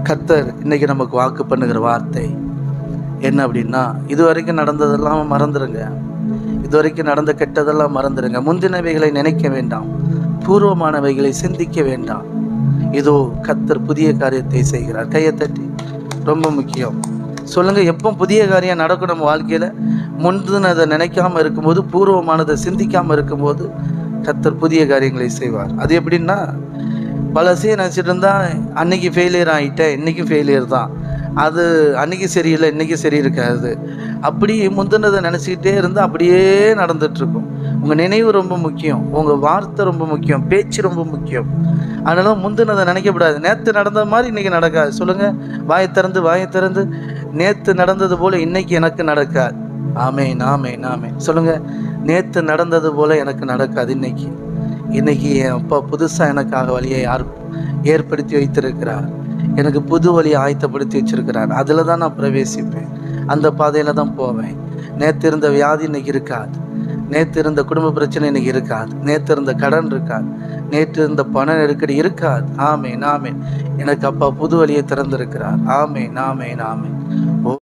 கர்த்தர் இன்னைக்கு நமக்கு வாக்கு பண்ணுகிற வார்த்தை என்ன அப்படின்னா, இதுவரைக்கும் நடந்ததெல்லாம் மறந்துடுங்க. இதுவரைக்கும் நடந்த கெட்டதெல்லாம் மறந்துடுங்க. முந்தினவைகளை நினைக்க வேண்டாம், பூர்வமானவைகளை சிந்திக்க வேண்டாம். இதோ கர்த்தர் புதிய காரியத்தை செய்கிறார். கையை தட்டி ரொம்ப முக்கியம் சொல்லுங்க. எப்போ புதிய காரியம் நடக்கும் நம்ம வாழ்க்கையில்? முந்தினதை நினைக்காம இருக்கும்போது, பூர்வமானதை சிந்திக்காமல் இருக்கும்போது கர்த்தர் புதிய காரியங்களை செய்வார். அது எப்படின்னா, பழசே நினச்சிட்டு இருந்தால் அன்னைக்கு ஃபெயிலியர் ஆகிட்டேன், இன்றைக்கும் ஃபெயிலியர் தான். அது அன்றைக்கி சரியில்லை, இன்றைக்கி சரி இருக்காது. அப்படி முந்தினதை நினச்சிக்கிட்டே இருந்தால் அப்படியே நடந்துகிட்ருக்கும். உங்கள் நினைவு ரொம்ப முக்கியம், உங்கள் வார்த்தை ரொம்ப முக்கியம், பேச்சு ரொம்ப முக்கியம். அதனால முந்தினதை நினைக்கக்கூடாது. நேற்று நடந்த மாதிரி இன்றைக்கி நடக்காது. சொல்லுங்கள், வாயை திறந்து நேற்று நடந்தது போல் இன்றைக்கி எனக்கு நடக்காது. ஆமேன், ஆமேன், ஆமேன். சொல்லுங்கள், நேற்று நடந்தது போல் எனக்கு நடக்காது. இன்னைக்கு என் அப்பா புதுசாக எனக்காக வழியை ஏற்படுத்தி வைத்திருக்கிறார். எனக்கு புது வழியை ஆயத்தப்படுத்தி வச்சிருக்கிறார். அதில் தான் நான் பிரவேசிப்பேன், அந்த பாதையில் தான் போவேன். நேற்று இருந்த வியாதி இன்னைக்கு இருக்காது, நேற்று இருந்த குடும்ப பிரச்சனை இன்னைக்கு இருக்காது, நேற்று இருந்த கடன் இருக்காது, நேற்று இருந்த பண நெருக்கடி இருக்காது. ஆமேன், ஆமேன். எனக்கு அப்பா புது வழியை திறந்திருக்கிறார். ஆமேன், ஆமேன், ஆமேன்.